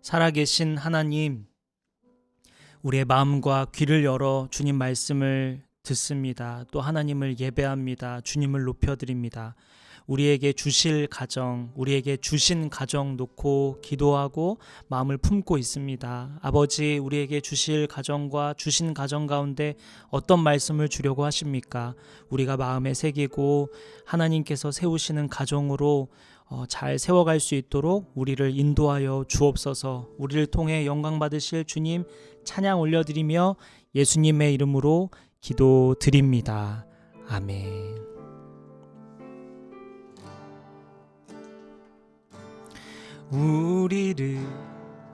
살아계신 하나님, 우리의 마음과 귀를 열어 주님 말씀을 듣습니다. 또 하나님을 예배합니다. 주님을 높여드립니다. 우리에게 주실 가정, 우리에게 주신 가정 놓고 기도하고 마음을 품고 있습니다. 아버지, 우리에게 주실 가정과 주신 가정 가운데 어떤 말씀을 주려고 하십니까? 우리가 마음에 새기고 하나님께서 세우시는 가정으로 잘 세워갈 수 있도록 우리를 인도하여 주옵소서. 우리를 통해 영광 받으실 주님 찬양 올려드리며 예수님의 이름으로 기도드립니다. 아멘. 우리를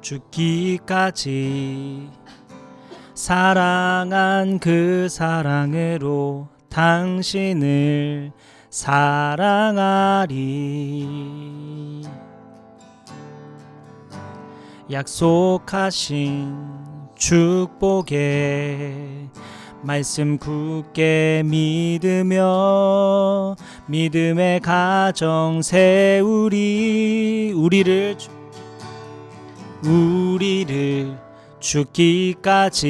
죽기까지 사랑한 그 사랑으로 당신을 사랑하리. 약속하신 축복의 말씀 굳게 믿으며 믿음의 가정 세우리. 우리를 죽기까지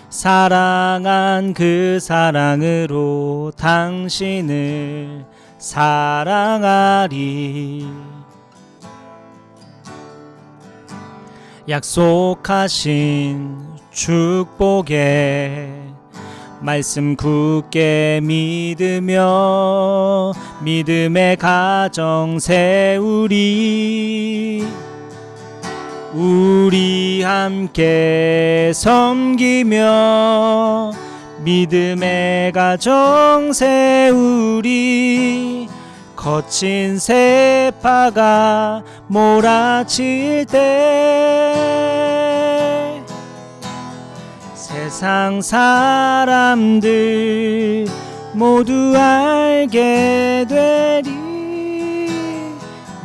사랑한 그 사랑으로 당신을 사랑하리. 약속하신 축복의 말씀 굳게 믿으며 믿음의 가정 세우리. 우리 함께 섬기며 믿음의 가정 세우리. 거친 세파가 몰아칠 때 세상 사람들 모두 알게 되리.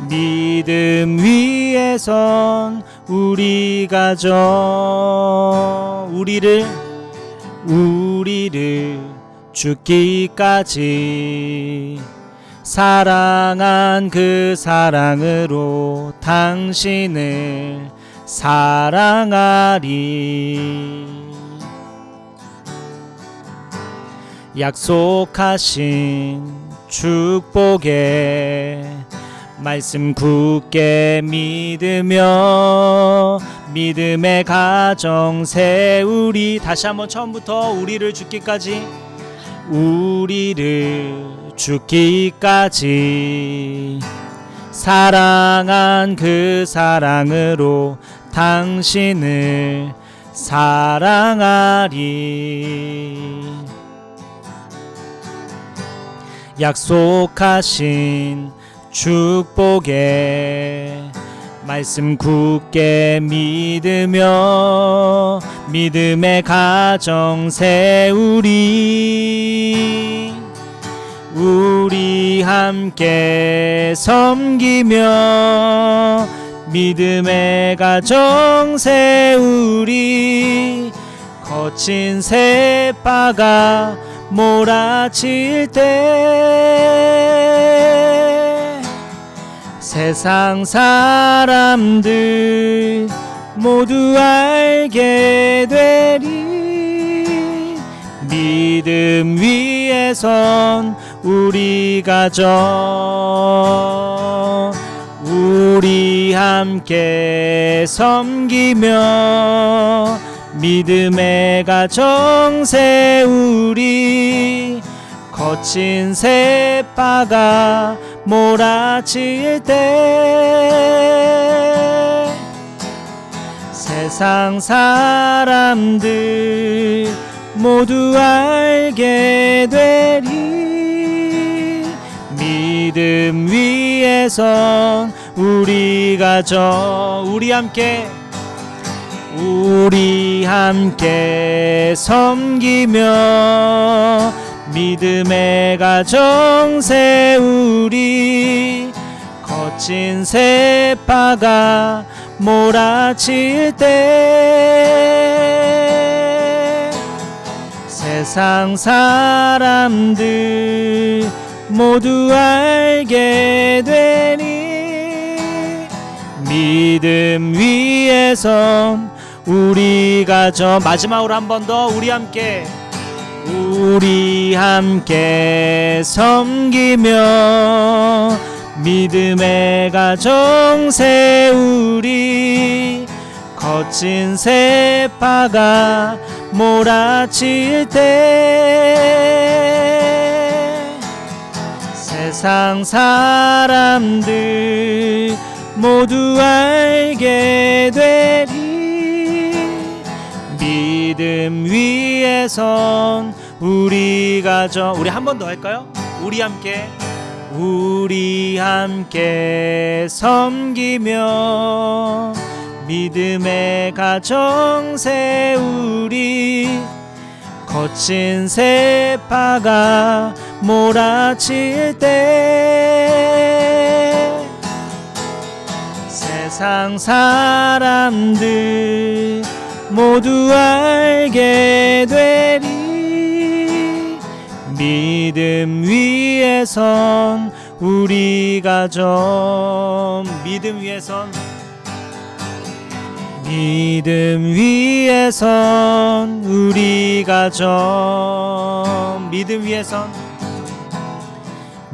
믿음 위에 선 우리 가정, 우리를 죽기까지 사랑한 그 사랑으로 당신을 사랑하리. 약속하신 축복의 말씀 굳게 믿으며 믿음의 가정 세우리. 다시 한번 처음부터 우리를 죽기까지 사랑한 그 사랑으로 당신을 사랑하리. 약속하신 축복의 말씀 굳게 믿으며 믿음의 가정 세우리. 우리 함께 섬기며 믿음의 가정 세우리. 거친 세파가 몰아칠 때 세상 사람들 모두 알게 되리. 믿음 위에 선 우리 가정, 우리 함께 섬기며 믿음의 가정 세우리. 거친 세파가 몰아칠 때 세상 사람들 모두 알게 되리. 믿음 위에 선 우리 가정, 우리 함께 섬기며 믿음의 가정 세우리. 거친 세파가 몰아칠 때 세상 사람들 모두 알게 되니 믿음 위에선 우리가 마지막으로 한 번 더 우리 함께 섬기며 믿음의 가정 세우리. 거친 세파가 몰아칠 때 세상 사람들 모두 알게 되리. 믿음 위에선 우리 가정, 우리 한 번 더 할까요? 우리 함께 섬기며 믿음의 가정 세우리. 거친 세파가 몰아칠 때 세상 사람들 모두 알게 되리. 믿음 위에선 우리 가정, 믿음 위에선 우리 가정,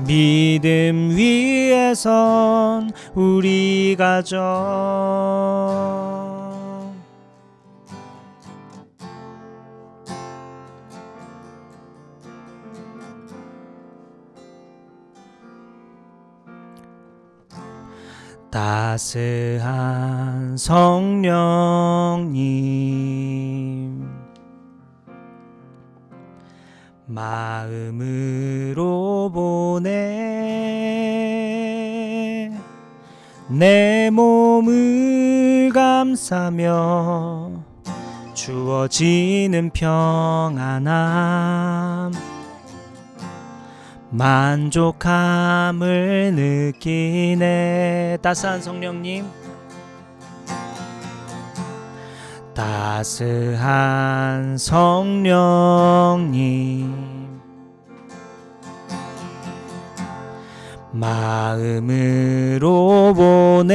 믿음 위에선 우리 가정. 따스한 성령님, 마음으로 보내 내 몸을 감싸며 주어지는 평안함, 만족함을 느끼네. 따스한 성령님, 따스한 성령님, 마음으로 보내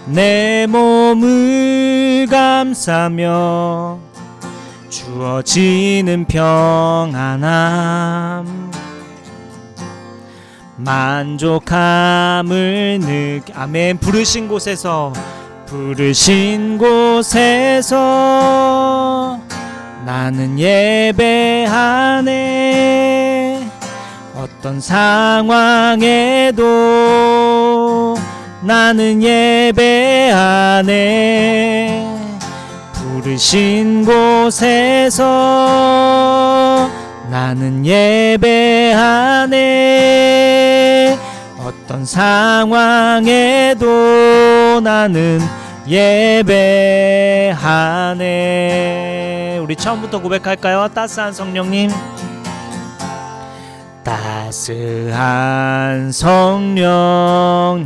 내 몸을 감싸며 주어지는 평안함, 만족함을 아멘. 부르신 곳에서 나는 예배하네. 어떤 상황에도 나는 예배하네. 부르신 곳에서 나는 예배하네. 어떤 상황에도 나는 예배하네. 우리 처음부터 고백할까요? 따스한 성령님, 따스한 성령님,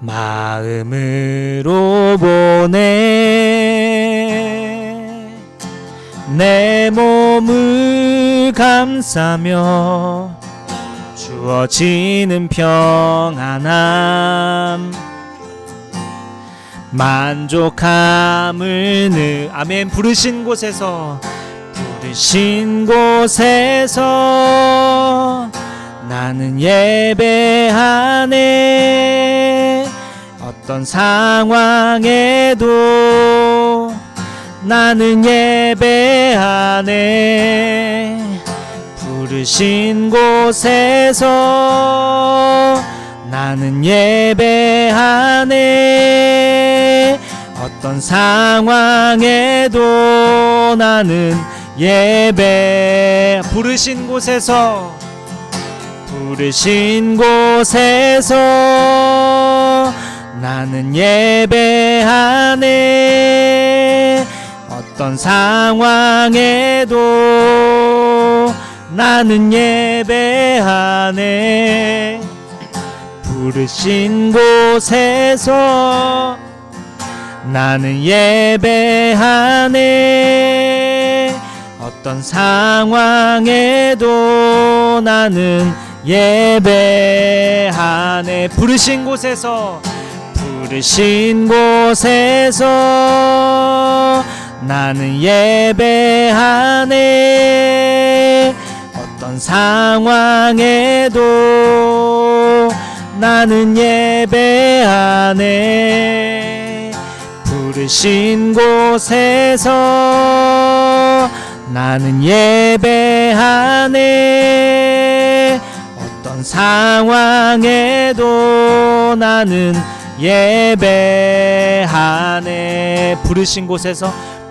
마음으로 보내 내 몸을 감싸며 주어지는 평안함, 만족함을 아멘. 부르신 곳에서 나는 예배하네. 어떤 상황에도 나는 예배하네. 부르신 곳에서 나는 예배하네. 어떤 상황에도 나는 부르신 곳에서 나는 예배하네. 어떤 상황에도 나는 예배하네. 부르신 곳에서 나는 예배하네. 어떤 어떤 상황에도 나는 예배하네. 부르신 곳에서 나는 예배하네. 어떤 상황에도 나는 예배하네. 부르신 곳에서 나는 예배하네. 어떤 상황에도 나는 예배하네.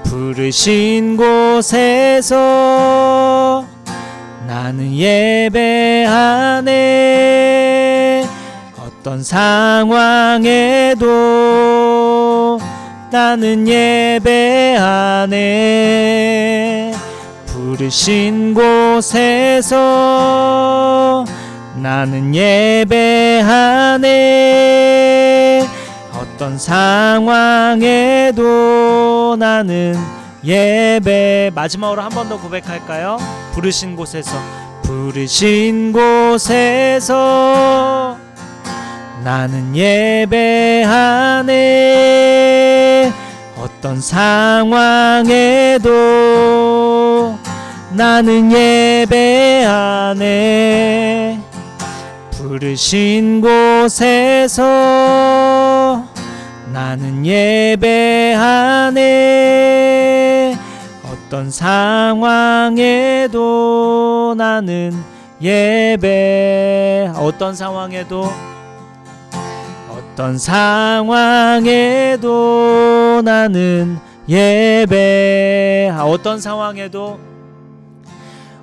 부르신 곳에서 나는 예배하네. 어떤 상황에도 나는 예배하네. 부르신 곳에서 나는 예배하네. 어떤 상황에도 나는 예배. 마지막으로 한 번 더 고백할까요? 부르신 곳에서 나는 예배하네. 어떤 상황에도 나는 예배하네. 부르신 곳에서 나는 예배하네. 어떤 상황에도 나는 어떤 상황에도 나는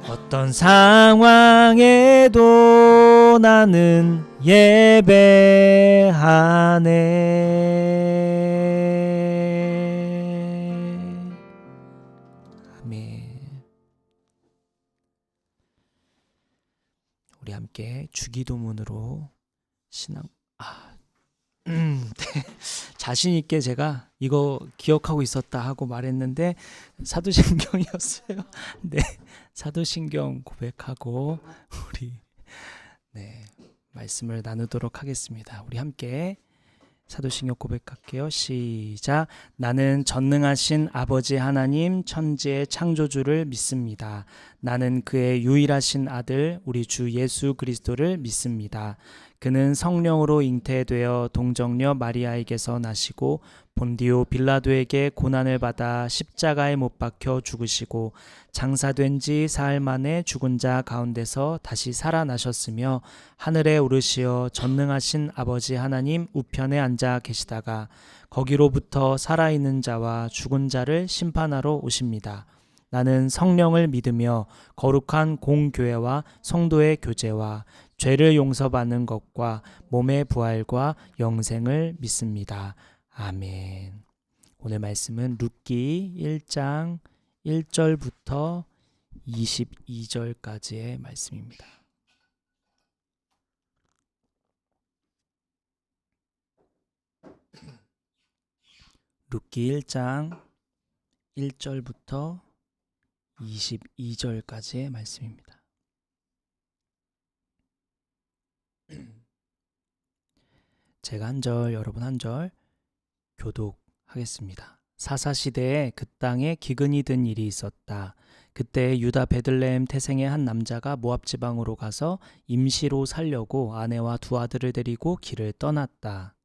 어떤 상황에도 나는 예배하네. 아멘. 우리 함께 주기도문으로 신앙 네. 자신 있게 제가 이거 기억하고 있었다 하고 말했는데 사도신경이었어요. 네, 사도신경 고백하고 우리 말씀을 나누도록 하겠습니다. 우리 함께 사도신경 고백할게요. 시작. 나는 전능하신 아버지 하나님 천지의 창조주를 믿습니다. 나는 그의 유일하신 아들 우리 주 예수 그리스도를 믿습니다. 그는 성령으로 잉태되어 동정녀 마리아에게서 나시고 본디오 빌라도에게 고난을 받아 십자가에 못 박혀 죽으시고 장사된 지 사흘 만에 죽은 자 가운데서 다시 살아나셨으며 하늘에 오르시어 전능하신 아버지 하나님 우편에 앉아 계시다가 거기로부터 살아있는 자와 죽은 자를 심판하러 오십니다. 나는 성령을 믿으며 거룩한 공교회와 성도의 교제와 죄를 용서받는 것과 몸의 부활과 영생을 믿습니다. 아멘. 오늘 말씀은 룻기 1장 1절부터 22절까지의 말씀입니다. 룻기 1장 1절부터 22절까지의 말씀입니다. 제가 한 절, 여러분 한 절 교독하겠습니다. 사사시대에 그 땅에 기근이 든 일이 있었다. 그때 유다 베들레헴 태생의 한 남자가 모압 지방으로 가서 임시로 살려고 아내와 두 아들을 데리고 길을 떠났다.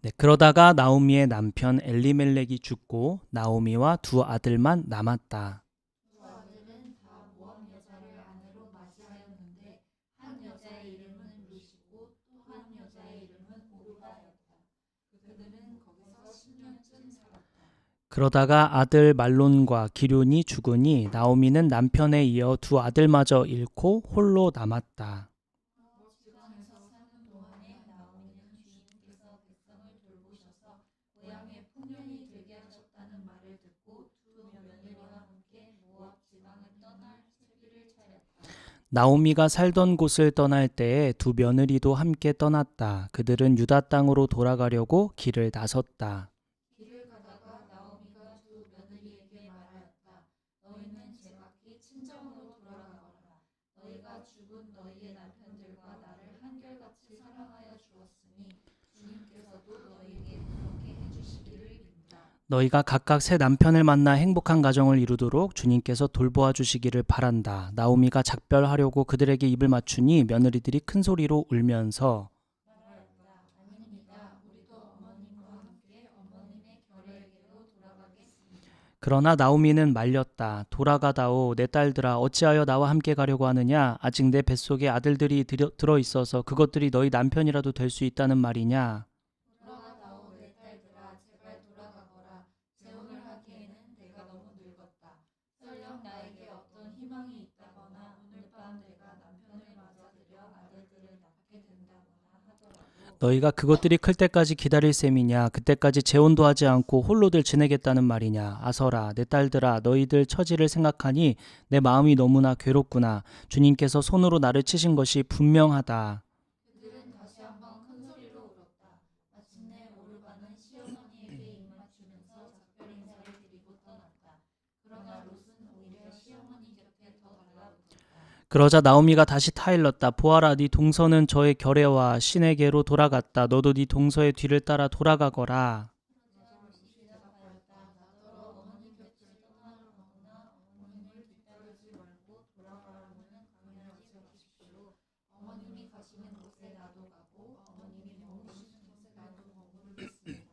네, 그러다가 나오미의 남편 엘리멜렉이 죽고 나오미와 두 아들만 남았다. 그러다가 아들 말론과 기륜이 죽으니 나오미는 남편에 이어 두 아들마저 잃고 홀로 남았다. 나오미가 살던 곳을 떠날 때에 두 며느리도 함께 떠났다. 그들은 유다 땅으로 돌아가려고 길을 나섰다. 길을 가다가 나오미가 두 며느리에게 말하였다. 너희는 제각기 친정으로 돌아가거라. 너희가 죽은 너희의 남편들과 나를 한결같이 사랑하여 주었으니 주님께서도 너희에게 그렇게 해주시기를 빈다. 너희가 각각 새 남편을 만나 행복한 가정을 이루도록 주님께서 돌보아 주시기를 바란다. 나오미가 작별하려고 그들에게 입을 맞추니 며느리들이 큰 소리로 울면서 말하였다. 아닙니다. 우리도 어머님과 함께 어머님의 결례에게로 돌아가겠습니다. 그러나 나오미는 말렸다. 돌아가다오 내 딸들아 어찌하여 나와 함께 가려고 하느냐? 아직 내 뱃속에 아들들이 들어 있어서 그것들이 너희 남편이라도 될 수 있다는 말이냐? 돌아가다오 내 딸들아 제발 돌아가거라. 재혼을 하기에는 내가 너무 늙었다. 설령 나에게 어떤 희망이 있다거나 오늘 밤 내가 남편을 맞아들여 아들들을 낳게 된다거나 하더라도 너희가 그것들이 클 때까지 기다릴 셈이냐? 그때까지 재혼도 하지 않고 홀로들 지내겠다는 말이냐? 아서라 내 딸들아 너희들 처지를 생각하니 내 마음이 너무나 괴롭구나. 주님께서 손으로 나를 치신 것이 분명하다. 그들은 다시 한번 큰 소리로 울었다. 마침내 오르반은 시어머니에게 입맞추면서 작별 인사를 드리고 떠났다. 그러나 롯은 오히려 시어머니 곁에 더 달라붙었다. 그러자 나오미가 다시 타일렀다. 보아라 네 동서는 저의 결례와 신에게로 돌아갔다. 너도 네 동서의 뒤를 따라 돌아가거라. 롯이 대답하였다. 나더러 어머니 곁을 떠나려거나 어머님을 뒤따르지 말고 돌아가라고는 강요하지 마십시오. 어머님이 가시는 곳에 나도 가고 어머님이 머무시는 곳에 나도 머무르겠습니다.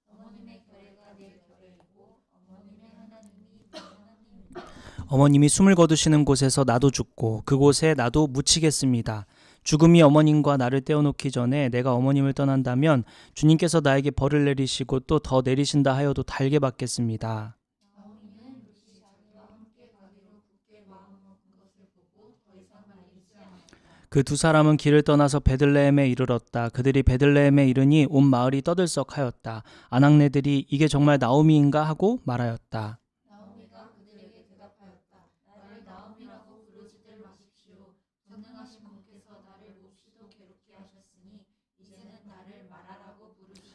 어머님의 결례가 내 결례이고 어머님의 하나님이 내 하나님입니다. 어머님이 숨을 거두시는 곳에서 나도 죽고 그곳에 나도 묻히겠습니다. 죽음이 어머님과 나를 떼어놓기 전에 내가 어머님을 떠난다면 주님께서 나에게 벌을 내리시고 또 더 내리신다 하여도 달게 받겠습니다. 나오미는 롯이 자기와 함께 가기로 굳게 마음먹은 것을 보고 더 이상 말리지 않았다. 그 두 사람은 길을 떠나서 베들레헴에 이르렀다. 그들이 베들레헴에 이르니 온 마을이 떠들썩하였다. 아낙네들이 이게 정말 나오미인가 하고 말하였다. 나오미가 그들에게 대답하였다. 나를 나오미라고 부르지들 마십시오. 전능하신 분께서 나를 몹시도 괴롭게 하셨으니 이제는 나를 마라라고 부르십시오.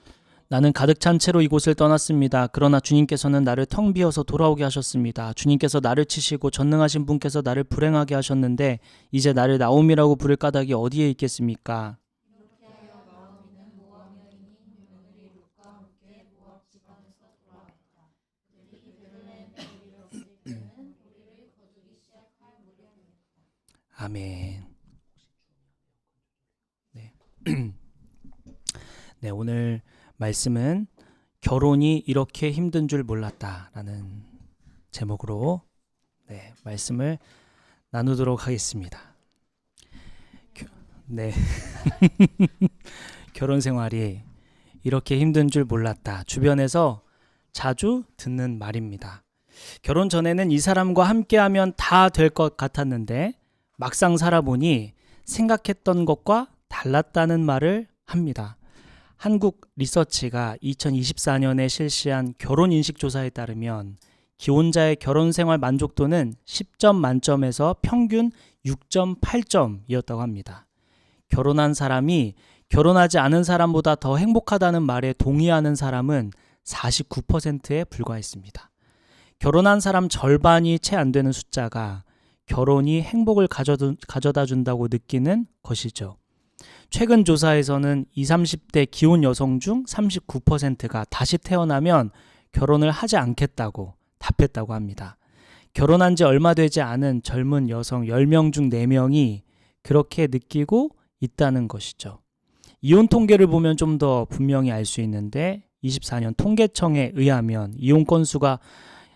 나는 가득 찬 채로 이곳을 떠났습니다. 그러나 주님께서는 나를 텅 비어서 돌아오게 하셨습니다. 주님께서 나를 치시고 전능하신 분께서 나를 불행하게 하셨는데 이제 나를 나오미라고 부를 까닭이 어디에 있겠습니까? 이렇게 하여 나오미는 모압 여인인 며느리 롯과 함께 모압 지방에서 돌아왔다. 그들이 베들레헴에 이르렀을 때는 우리를 거두기 시작할 무렵이었다. 아멘. 네. 네, 오늘 말씀은 결혼이 이렇게 힘든 줄 몰랐다라는 제목으로 말씀을 나누도록 하겠습니다. 네. 결혼 생활이 이렇게 힘든 줄 몰랐다. 주변에서 자주 듣는 말입니다. 결혼 전에는 이 사람과 함께하면 다 될 것 같았는데 막상 살아보니 생각했던 것과 달랐다는 말을 합니다. 한국 리서치가 2024년에 실시한 결혼인식조사에 따르면 기혼자의 결혼생활 만족도는 10점 만점에서 평균 6.8점이었다고 합니다. 결혼한 사람이 결혼하지 않은 사람보다 더 행복하다는 말에 동의하는 사람은 49%에 불과했습니다. 결혼한 사람 절반이 채 안 되는 숫자가 결혼이 행복을 가져다 준다고 느끼는 것이죠. 최근 조사에서는 20, 30대 기혼 여성 중 39%가 다시 태어나면 결혼을 하지 않겠다고 답했다고 합니다. 결혼한 지 얼마 되지 않은 젊은 여성 10명 중 4명이 그렇게 느끼고 있다는 것이죠. 이혼 통계를 보면 좀 더 분명히 알 수 있는데 24년 통계청에 의하면 이혼 건수가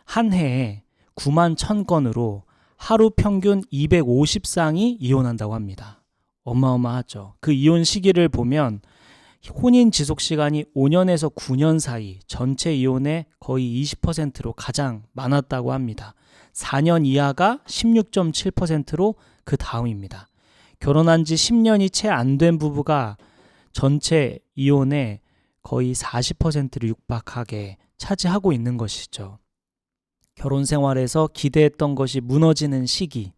한 해에 9만 1,000건으로 하루 평균 250쌍이 이혼한다고 합니다. 어마어마하죠. 그 이혼 시기를 보면 혼인 지속 시간이 5년에서 9년 사이 전체 이혼의 거의 20%로 가장 많았다고 합니다. 4년 이하가 16.7%로 그 다음입니다. 결혼한 지 10년이 채 안 된 부부가 전체 이혼의 거의 40%를 육박하게 차지하고 있는 것이죠. 결혼 생활에서 기대했던 것이 무너지는 시기,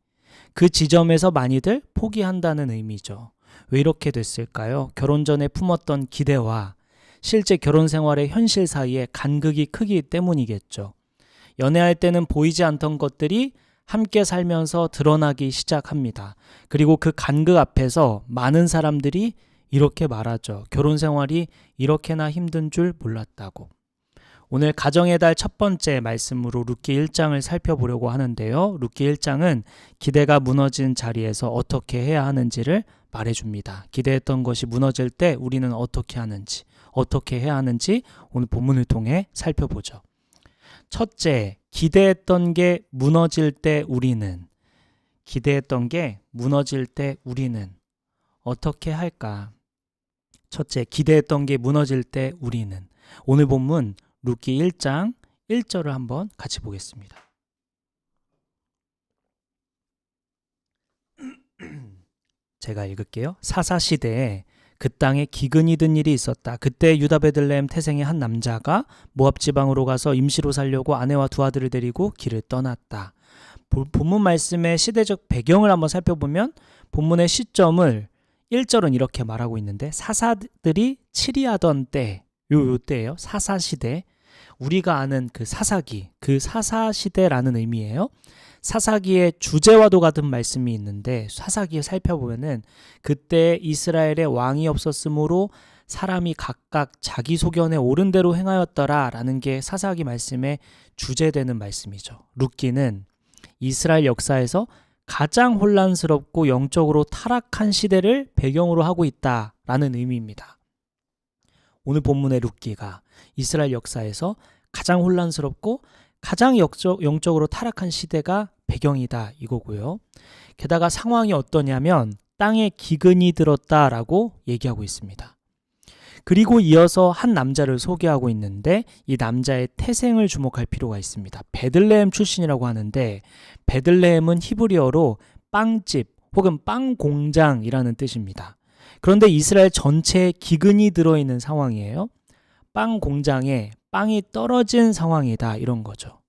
그 지점에서 많이들 포기한다는 의미죠. 왜 이렇게 됐을까요? 결혼 전에 품었던 기대와 실제 결혼 생활의 현실 사이에 간극이 크기 때문이겠죠. 연애할 때는 보이지 않던 것들이 함께 살면서 드러나기 시작합니다. 그리고 그 간극 앞에서 많은 사람들이 이렇게 말하죠. 결혼 생활이 이렇게나 힘든 줄 몰랐다고. 오늘 가정의 달 첫 번째 말씀으로 룻기 1장을 살펴보려고 하는데요. 룻기 1장은 기대가 무너진 자리에서 어떻게 해야 하는지를 말해줍니다. 기대했던 것이 무너질 때 우리는 어떻게 하는지, 어떻게 해야 하는지 오늘 본문을 통해 살펴보죠. 첫째, 기대했던 게 무너질 때 우리는 어떻게 할까? 첫째, 기대했던 게 무너질 때 우리는. 오늘 본문 룻기 1장 1절을 한번 같이 보겠습니다. 제가 읽을게요. 사사시대에 그 땅에 기근이 든 일이 있었다. 그때 유다 베들레헴 태생의 한 남자가 모압 지방으로 가서 임시로 살려고 아내와 두 아들을 데리고 길을 떠났다. 본문 말씀의 시대적 배경을 한번 살펴보면 본문의 시점을 1절은 이렇게 말하고 있는데 사사들이 치리하던 때, 요 때예요. 사사시대. 우리가 아는 그 사사기, 그 사사시대라는 의미예요. 사사기의 주제와도 같은 말씀이 있는데 사사기에 살펴보면은 그때 이스라엘에 왕이 없었으므로 사람이 각각 자기 소견에 옳은 대로 행하였더라 라는 게 사사기 말씀의 주제되는 말씀이죠. 룻기는 이스라엘 역사에서 가장 혼란스럽고 영적으로 타락한 시대를 배경으로 하고 있다라는 의미입니다. 오늘 본문의 룻기가 이스라엘 역사에서 가장 혼란스럽고 가장 영적으로 타락한 시대가 배경이다 이거고요. 게다가 상황이 어떠냐면 땅에 기근이 들었다라고 얘기하고 있습니다. 그리고 이어서 한 남자를 소개하고 있는데 이 남자의 태생을 주목할 필요가 있습니다. 베들레헴 출신이라고 하는데 베들레헴은 히브리어로 빵집 혹은 빵 공장이라는 뜻입니다. 그런데 이스라엘 전체에 기근이 들어있는 상황이에요. 빵 공장에 빵이 떨어진 상황이다 이런 거죠.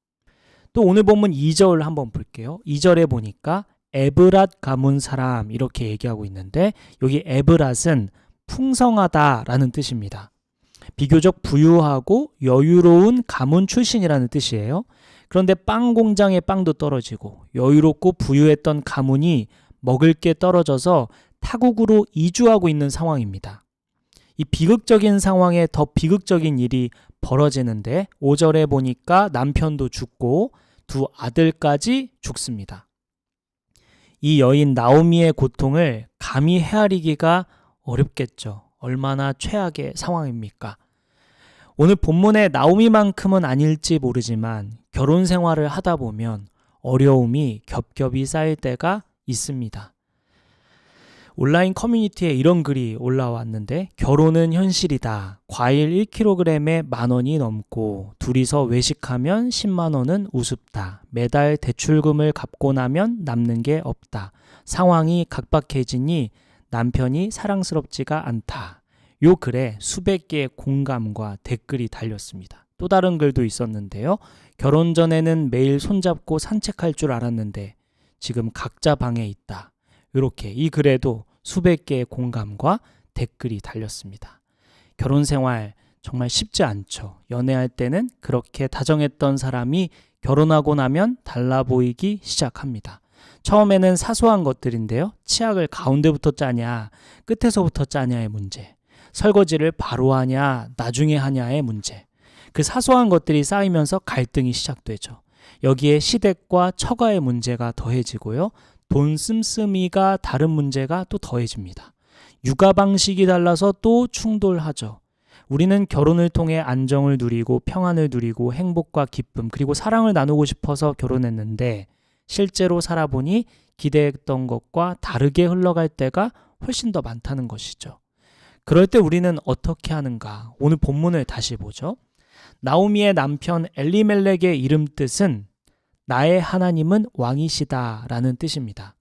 또 오늘 본문 2절 한번 볼게요. 2절에 보니까 에브랏 가문 사람 이렇게 얘기하고 있는데 여기 에브랏은 풍성하다라는 뜻입니다. 비교적 부유하고 여유로운 가문 출신이라는 뜻이에요. 그런데 빵 공장에 빵도 떨어지고 여유롭고 부유했던 가문이 먹을 게 떨어져서 타국으로 이주하고 있는 상황입니다. 이 비극적인 상황에 더 비극적인 일이 벌어지는데 5절에 보니까 남편도 죽고 두 아들까지 죽습니다. 이 여인 나오미의 고통을 감히 헤아리기가 어렵겠죠. 얼마나 최악의 상황입니까? 오늘 본문의 나오미만큼은 아닐지 모르지만 결혼 생활을 하다 보면 어려움이 겹겹이 쌓일 때가 있습니다. 온라인 커뮤니티에 이런 글이 올라왔는데 결혼은 현실이다. 과일 1kg에 10,000원이 넘고 둘이서 외식하면 10만 원은 우습다. 매달 대출금을 갚고 나면 남는 게 없다. 상황이 각박해지니 남편이 사랑스럽지가 않다. 요 글에 수백 개의 공감과 댓글이 달렸습니다. 또 다른 글도 있었는데요. 결혼 전에는 매일 손잡고 산책할 줄 알았는데 지금 각자 방에 있다. 이렇게 이 글에도 수백 개의 공감과 댓글이 달렸습니다. 결혼 생활 정말 쉽지 않죠. 연애할 때는 그렇게 다정했던 사람이 결혼하고 나면 달라 보이기 시작합니다. 처음에는 사소한 것들인데요. 치약을 가운데부터 짜냐, 끝에서부터 짜냐의 문제. 설거지를 바로 하냐, 나중에 하냐의 문제. 그 사소한 것들이 쌓이면서 갈등이 시작되죠. 여기에 시댁과 처가의 문제가 더해지고요. 돈 씀씀이가 다른 문제가 또 더해집니다. 육아 방식이 달라서 또 충돌하죠. 우리는 결혼을 통해 안정을 누리고 평안을 누리고 행복과 기쁨 그리고 사랑을 나누고 싶어서 결혼했는데 실제로 살아보니 기대했던 것과 다르게 흘러갈 때가 훨씬 더 많다는 것이죠. 그럴 때 우리는 어떻게 하는가? 오늘 본문을 다시 보죠. 나오미의 남편 엘리멜렉의 이름 뜻은 나의 하나님은 왕이시다 라는 뜻입니다.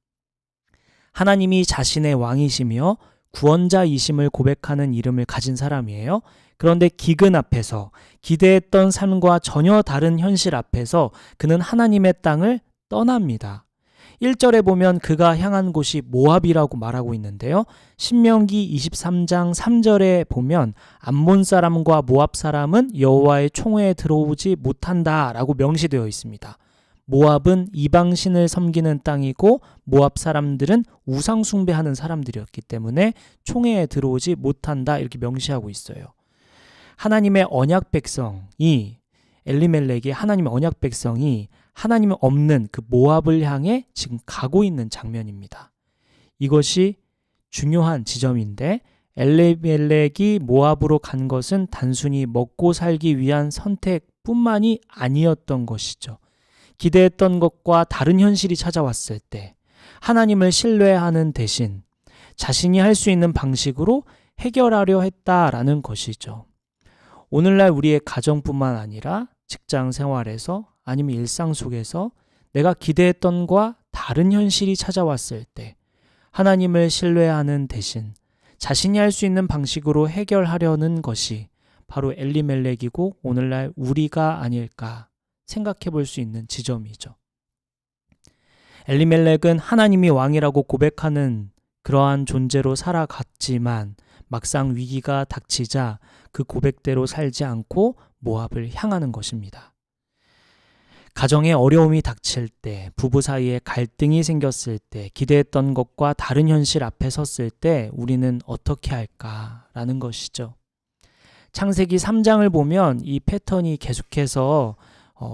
하나님이 자신의 왕이시며 구원자이심을 고백하는 이름을 가진 사람이에요. 그런데 기근 앞에서 기대했던 삶과 전혀 다른 현실 앞에서 그는 하나님의 땅을 떠납니다. 1절에 보면 그가 향한 곳이 모압이라고 말하고 있는데요. 신명기 23장 3절에 보면 암몬 사람과 모압 사람은 여호와의 총회에 들어오지 못한다라고 명시되어 있습니다. 모압은 이방신을 섬기는 땅이고 모압 사람들은 우상 숭배하는 사람들이었기 때문에 총회에 들어오지 못한다 이렇게 명시하고 있어요. 하나님의 언약 백성이 엘리멜렉이 하나님의 언약 백성이 하나님이 없는 그 모압을 향해 지금 가고 있는 장면입니다. 이것이 중요한 지점인데 엘리멜렉이 모압으로 간 것은 단순히 먹고 살기 위한 선택뿐만이 아니었던 것이죠. 기대했던 것과 다른 현실이 찾아왔을 때 하나님을 신뢰하는 대신 자신이 할 수 있는 방식으로 해결하려 했다라는 것이죠. 오늘날 우리의 가정뿐만 아니라 직장 생활에서 아니면 일상 속에서 내가 기대했던 것과 다른 현실이 찾아왔을 때 하나님을 신뢰하는 대신 자신이 할 수 있는 방식으로 해결하려는 것이 바로 엘리멜렉이고 오늘날 우리가 아닐까 생각해 볼 수 있는 지점이죠. 엘리멜렉은 하나님이 왕이라고 고백하는 그러한 존재로 살아갔지만 막상 위기가 닥치자 그 고백대로 살지 않고 모압을 향하는 것입니다. 가정에 어려움이 닥칠 때, 부부 사이에 갈등이 생겼을 때, 기대했던 것과 다른 현실 앞에 섰을 때 우리는 어떻게 할까라는 것이죠. 창세기 3장을 보면 이 패턴이 계속해서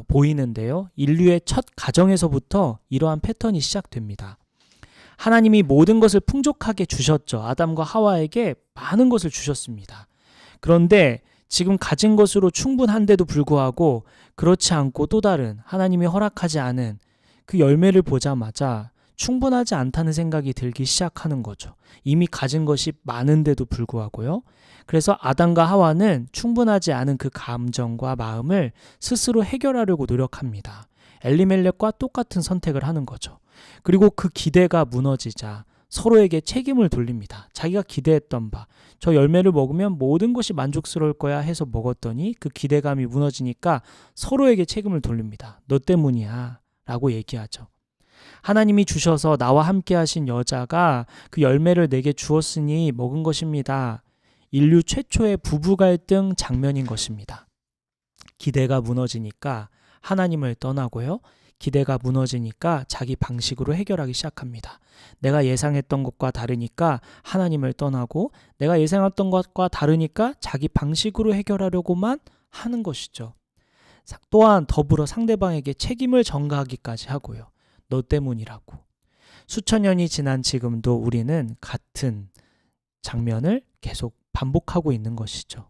보이는데요. 인류의 첫 가정에서부터 이러한 패턴이 시작됩니다. 하나님이 모든 것을 풍족하게 주셨죠. 아담과 하와에게 많은 것을 주셨습니다. 그런데 지금 가진 것으로 충분한데도 불구하고 그렇지 않고 또 다른 하나님이 허락하지 않은 그 열매를 보자마자 충분하지 않다는 생각이 들기 시작하는 거죠. 이미 가진 것이 많은데도 불구하고요. 그래서 아담과 하와는 충분하지 않은 그 감정과 마음을 스스로 해결하려고 노력합니다. 엘리멜렉과 똑같은 선택을 하는 거죠. 그리고 그 기대가 무너지자 서로에게 책임을 돌립니다. 자기가 기대했던 바, 저 열매를 먹으면 모든 것이 만족스러울 거야 해서 먹었더니 그 기대감이 무너지니까 서로에게 책임을 돌립니다. 너 때문이야 라고 얘기하죠. 하나님이 주셔서 나와 함께 하신 여자가 그 열매를 내게 주었으니 먹은 것입니다. 인류 최초의 부부 갈등 장면인 것입니다. 기대가 무너지니까 하나님을 떠나고요. 기대가 무너지니까 자기 방식으로 해결하기 시작합니다. 내가 예상했던 것과 다르니까 하나님을 떠나고 내가 예상했던 것과 다르니까 자기 방식으로 해결하려고만 하는 것이죠. 또한 더불어 상대방에게 책임을 전가하기까지 하고요. 너 때문이라고. 수천 년이 지난 지금도 우리는 같은 장면을 계속 반복하고 있는 것이죠.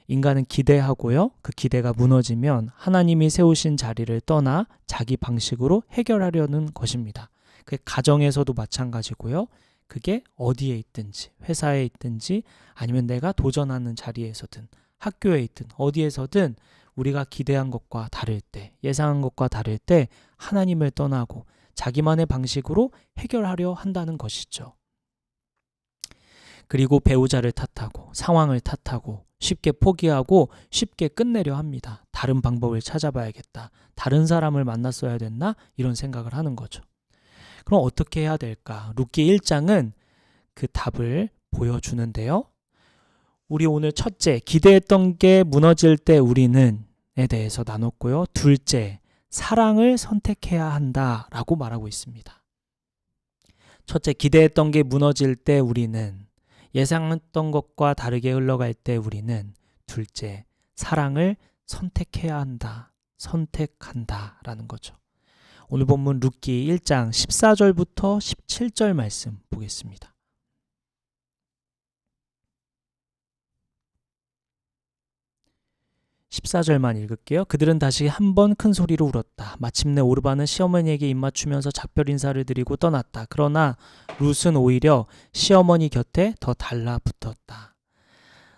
인간은 기대하고요. 그 기대가 무너지면 하나님이 세우신 자리를 떠나 자기 방식으로 해결하려는 것입니다. 그게 가정에서도 마찬가지고요. 그게 어디에 있든지, 회사에 있든지 아니면 내가 도전하는 자리에서든 학교에 있든 어디에서든 우리가 기대한 것과 다를 때, 예상한 것과 다를 때 하나님을 떠나고 자기만의 방식으로 해결하려 한다는 것이죠. 그리고 배우자를 탓하고 상황을 탓하고 쉽게 포기하고 쉽게 끝내려 합니다. 다른 방법을 찾아봐야겠다. 다른 사람을 만났어야 됐나? 이런 생각을 하는 거죠. 그럼 어떻게 해야 될까? 룻기 1장은 그 답을 보여주는데요. 우리 오늘 첫째, 기대했던 게 무너질 때 우리는에 대해서 나눴고요. 둘째, 사랑을 선택해야 한다라고 말하고 있습니다. 첫째, 기대했던 게 무너질 때 우리는 예상했던 것과 다르게 흘러갈 때 우리는 둘째, 사랑을 선택해야 한다. 선택한다라는 거죠. 오늘 본문 룻기 1장 14절부터 17절 말씀 보겠습니다. 14절만 읽을게요. 그들은 다시 한 번 큰 소리로 울었다. 마침내 오르바는 시어머니에게 입맞추면서 작별 인사를 드리고 떠났다. 그러나 룻은 오히려 시어머니 곁에 더 달라붙었다.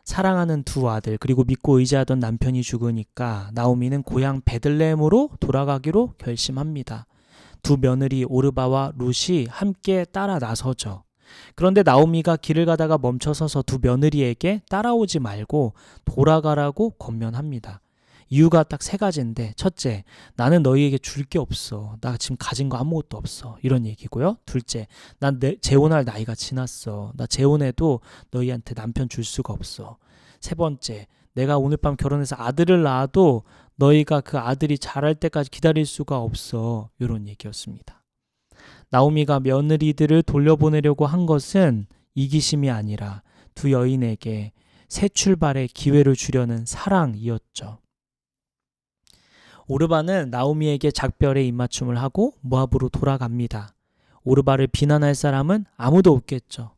사랑하는 두 아들 그리고 믿고 의지하던 남편이 죽으니까 나오미는 고향 베들레헴으로 돌아가기로 결심합니다. 두 며느리 오르바와 룻이 함께 따라 나서죠. 그런데 나오미가 길을 가다가 멈춰서서 두 며느리에게 따라오지 말고 돌아가라고 권면합니다. 이유가 딱 세 가지인데, 첫째, 나는 너희에게 줄 게 없어. 나 지금 가진 거 아무것도 없어. 이런 얘기고요. 둘째, 난 재혼할 나이가 지났어. 나 재혼해도 너희한테 남편 줄 수가 없어. 세 번째, 내가 오늘 밤 결혼해서 아들을 낳아도 너희가 그 아들이 자랄 때까지 기다릴 수가 없어. 이런 얘기였습니다. 나오미가 며느리들을 돌려보내려고 한 것은 이기심이 아니라 두 여인에게 새 출발의 기회를 주려는 사랑이었죠. 오르바는 나오미에게 작별의 입맞춤을 하고 모압으로 돌아갑니다. 오르바를 비난할 사람은 아무도 없겠죠.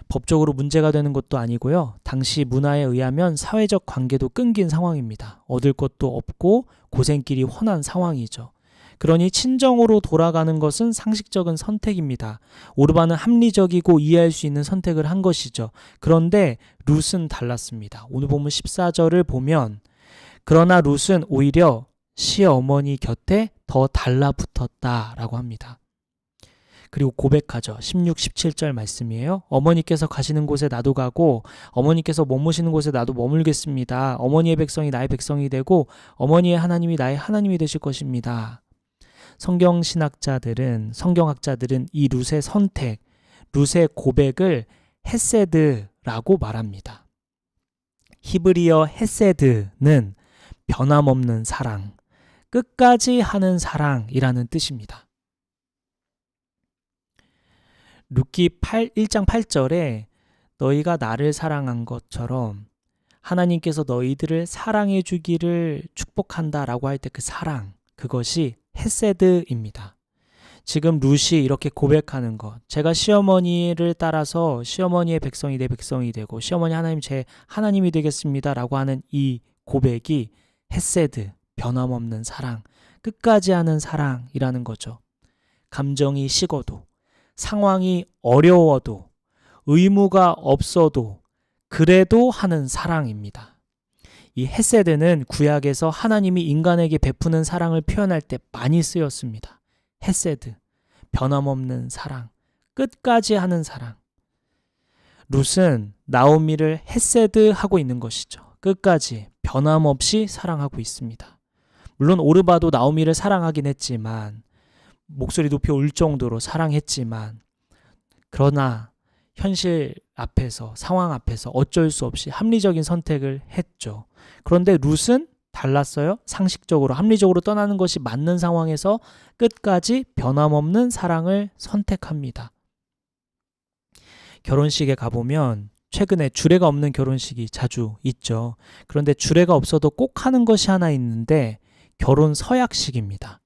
법적으로 문제가 되는 것도 아니고요. 당시 문화에 의하면 사회적 관계도 끊긴 상황입니다. 얻을 것도 없고 고생길이 훤한 상황이죠. 그러니 친정으로 돌아가는 것은 상식적인 선택입니다. 오르바는 합리적이고 이해할 수 있는 선택을 한 것이죠. 그런데 룻은 달랐습니다. 오늘 본문 14절을 보면 그러나 룻은 오히려 시어머니 곁에 더 달라붙었다라고 합니다. 그리고 고백하죠. 16, 17절 말씀이에요. 어머니께서 가시는 곳에 나도 가고 어머니께서 머무시는 곳에 나도 머물겠습니다. 어머니의 백성이 나의 백성이 되고 어머니의 하나님이 나의 하나님이 되실 것입니다. 성경학자들은 이 룻의 선택, 룻의 고백을 헤세드라고 말합니다. 히브리어 헤세드는 변함없는 사랑, 끝까지 하는 사랑이라는 뜻입니다. 룻기 1장 8절에 너희가 나를 사랑한 것처럼 하나님께서 너희들을 사랑해 주기를 축복한다라고 할 때 그 사랑, 그것이 헤세드입니다. 지금 룻이 이렇게 고백하는 것, 제가 시어머니를 따라서 시어머니의 백성이 내 백성이 되고 시어머니 하나님 제 하나님이 되겠습니다 라고 하는 이 고백이 헤세드, 변함없는 사랑, 끝까지 하는 사랑이라는 거죠. 감정이 식어도, 상황이 어려워도, 의무가 없어도 그래도 하는 사랑입니다. 이 헤세드는 구약에서 하나님이 인간에게 베푸는 사랑을 표현할 때 많이 쓰였습니다. 헤세드, 변함없는 사랑, 끝까지 하는 사랑. 룻은 나오미를 헤세드하고 있는 것이죠. 끝까지 변함없이 사랑하고 있습니다. 물론 오르바도 나오미를 사랑하긴 했지만, 목소리 높이 울 정도로 사랑했지만, 그러나 현실 앞에서, 상황 앞에서 어쩔 수 없이 합리적인 선택을 했죠. 그런데 룻은 달랐어요. 상식적으로, 합리적으로 떠나는 것이 맞는 상황에서 끝까지 변함없는 사랑을 선택합니다. 결혼식에 가보면 최근에 주례가 없는 결혼식이 자주 있죠. 그런데 주례가 없어도 꼭 하는 것이 하나 있는데 결혼 서약식입니다.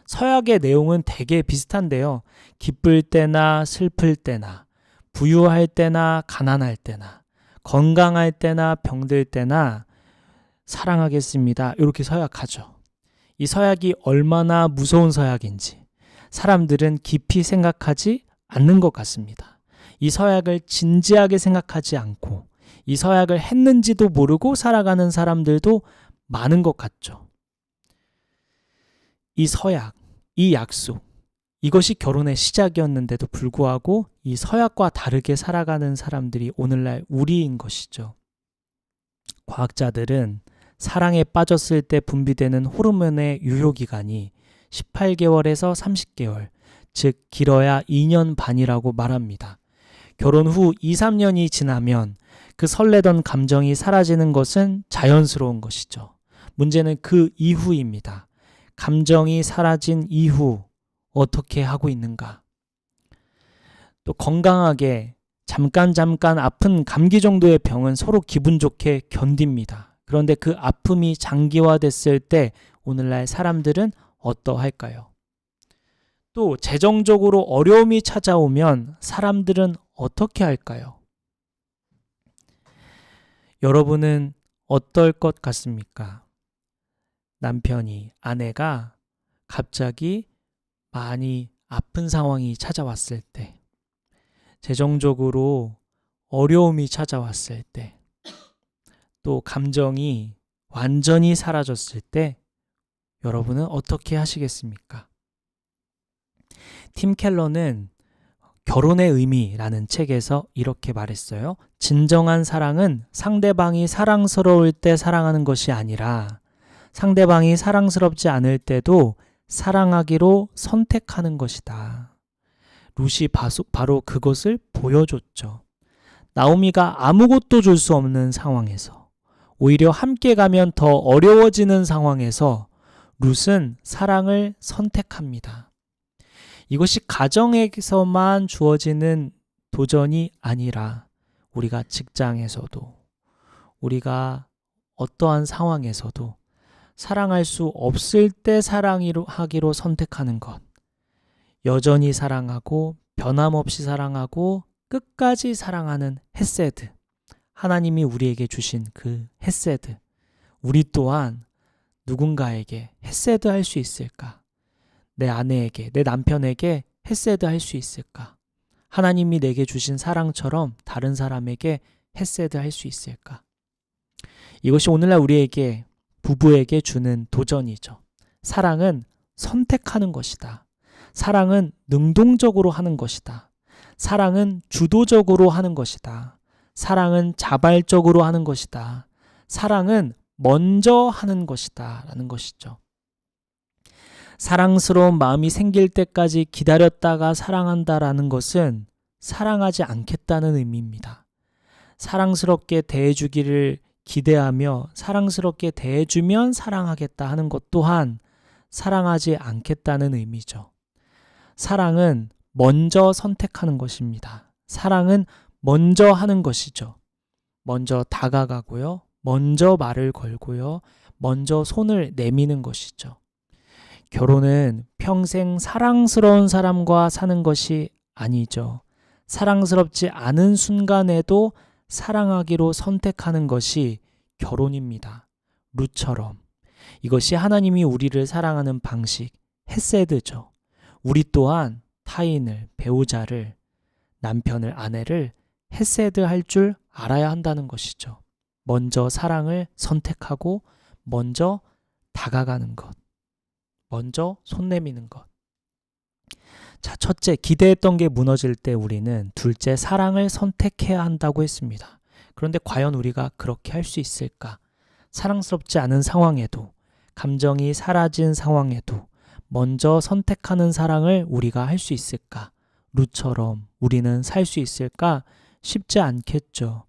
서약의 내용은 되게 비슷한데요. 기쁠 때나 슬플 때나, 부유할 때나 가난할 때나, 건강할 때나 병들 때나 사랑하겠습니다. 이렇게 서약하죠. 이 서약이 얼마나 무서운 서약인지 사람들은 깊이 생각하지 않는 것 같습니다. 이 서약을 진지하게 생각하지 않고 이 서약을 했는지도 모르고 살아가는 사람들도 많은 것 같죠. 이 서약, 이 약속, 이것이 결혼의 시작이었는데도 불구하고 이 서약과 다르게 살아가는 사람들이 오늘날 우리인 것이죠. 과학자들은 사랑에 빠졌을 때 분비되는 호르몬의 유효기간이 18개월에서 30개월, 즉 길어야 2년 반이라고 말합니다. 결혼 후 2, 3년이 지나면 그 설레던 감정이 사라지는 것은 자연스러운 것이죠. 문제는 그 이후입니다. 감정이 사라진 이후 어떻게 하고 있는가? 또 건강하게 잠깐 아픈 감기 정도의 병은 서로 기분 좋게 견딥니다. 그런데 그 아픔이 장기화됐을 때 오늘날 사람들은 어떠할까요? 또 재정적으로 어려움이 찾아오면 사람들은 어떻게 할까요? 여러분은 어떨 것 같습니까? 남편이, 아내가 갑자기 많이 아픈 상황이 찾아왔을 때, 재정적으로 어려움이 찾아왔을 때, 또 감정이 완전히 사라졌을 때 여러분은 어떻게 하시겠습니까? 팀 켈러는 결혼의 의미라는 책에서 이렇게 말했어요. 진정한 사랑은 상대방이 사랑스러울 때 사랑하는 것이 아니라 상대방이 사랑스럽지 않을 때도 사랑하기로 선택하는 것이다. 룻이 바로 그것을 보여줬죠. 나오미가 아무것도 줄 수 없는 상황에서, 오히려 함께 가면 더 어려워지는 상황에서 룻은 사랑을 선택합니다. 이것이 가정에서만 주어지는 도전이 아니라 우리가 직장에서도, 우리가 어떠한 상황에서도 사랑할 수 없을 때 사랑하기로 선택하는 것, 여전히 사랑하고 변함없이 사랑하고 끝까지 사랑하는 헤세드, 하나님이 우리에게 주신 그 헤세드, 우리 또한 누군가에게 헤세드 할 수 있을까? 내 아내에게, 내 남편에게 헤세드 할 수 있을까? 하나님이 내게 주신 사랑처럼 다른 사람에게 헤세드 할 수 있을까? 이것이 오늘날 우리에게, 부부에게 주는 도전이죠. 사랑은 선택하는 것이다. 사랑은 능동적으로 하는 것이다. 사랑은 주도적으로 하는 것이다. 사랑은 자발적으로 하는 것이다. 사랑은 먼저 하는 것이다. 라는 것이죠. 사랑스러운 마음이 생길 때까지 기다렸다가 사랑한다라는 것은 사랑하지 않겠다는 의미입니다. 사랑스럽게 대해주기를 기대하며 사랑스럽게 대해주면 사랑하겠다 하는 것 또한 사랑하지 않겠다는 의미죠. 사랑은 먼저 선택하는 것입니다. 사랑은 먼저 하는 것이죠. 먼저 다가가고요. 먼저 말을 걸고요. 먼저 손을 내미는 것이죠. 결혼은 평생 사랑스러운 사람과 사는 것이 아니죠. 사랑스럽지 않은 순간에도 사랑하기로 선택하는 것이 결혼입니다. 룻처럼. 이것이 하나님이 우리를 사랑하는 방식, 헤세드죠. 우리 또한 타인을, 배우자를, 남편을, 아내를 헤세드 할 줄 알아야 한다는 것이죠. 먼저 사랑을 선택하고 먼저 다가가는 것. 먼저 손 내미는 것. 자, 첫째, 기대했던 게 무너질 때 우리는 둘째, 사랑을 선택해야 한다고 했습니다. 그런데 과연 우리가 그렇게 할 수 있을까? 사랑스럽지 않은 상황에도, 감정이 사라진 상황에도 먼저 선택하는 사랑을 우리가 할 수 있을까? 룻처럼 우리는 살 수 있을까? 쉽지 않겠죠.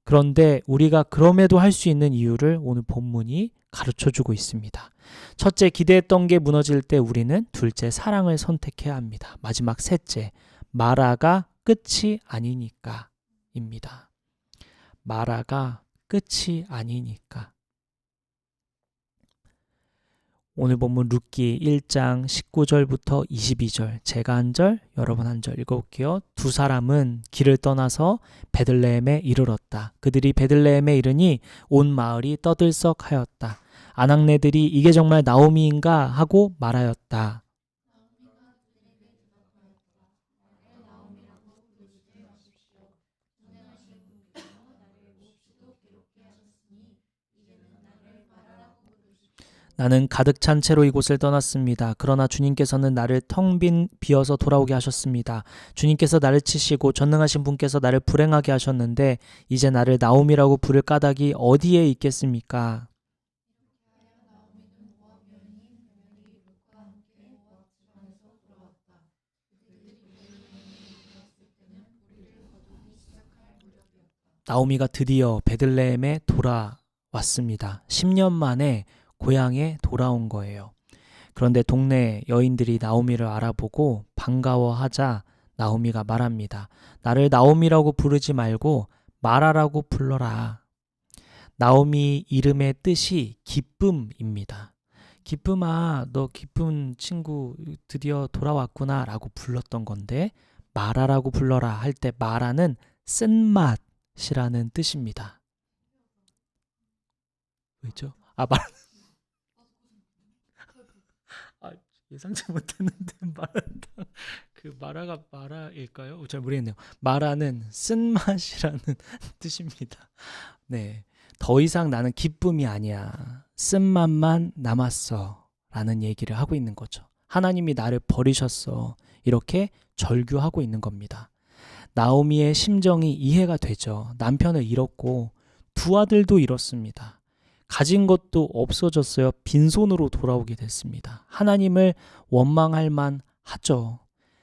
그런데 우리가 그럼에도 할 수 있는 이유를 오늘 본문이 가르쳐주고 있습니다. 첫째, 기대했던 게 무너질 때 우리는 둘째, 사랑을 선택해야 합니다. 마지막 셋째, 마라가 끝이 아니니까 입니다. 마라가 끝이 아니니까. 오늘 본문 룻기 1장 19절부터 22절, 제가 한 절, 여러분 한 절 읽어볼게요. 두 사람은 길을 떠나서 베들레헴에 이르렀다. 그들이 베들레헴에 이르니 온 마을이 떠들썩하였다. 아낙네들이 이게 정말 나오미인가 하고 말하였다. 나는 가득 찬 채로 이곳을 떠났습니다. 그러나 주님께서는 나를 텅 비어서 돌아오게 하셨습니다. 주님께서 나를 치시고 전능하신 분께서 나를 불행하게 하셨는데 이제 나를 나오미라고 부를 까닭이 어디에 있겠습니까? 나오미가 드디어 베들레헴에 돌아왔습니다. 10년 만에 고향에 돌아온 거예요. 그런데 동네 여인들이 나오미를 알아보고 반가워하자 나오미가 말합니다. 나를 나오미라고 부르지 말고 마라라고 불러라. 나오미 이름의 뜻이 기쁨입니다. 기쁨아, 너 기쁜 친구 드디어 돌아왔구나 라고 불렀던 건데 마라라고 불러라 할 때 마라는 쓴맛이라는 뜻입니다. 왜죠? 예상치 못했는데 마라가 마라일까요? 잘 모르겠네요. 마라는 쓴맛이라는 뜻입니다. 네, 더 이상 나는 기쁨이 아니야. 쓴맛만 남았어. 라는 얘기를 하고 있는 거죠. 하나님이 나를 버리셨어. 이렇게 절규하고 있는 겁니다. 나오미의 심정이 이해가 되죠. 남편을 잃었고 두 아들도 잃었습니다. 가진 것도 없어졌어요. 빈손으로 돌아오게 됐습니다. 하나님을 원망할 만 하죠.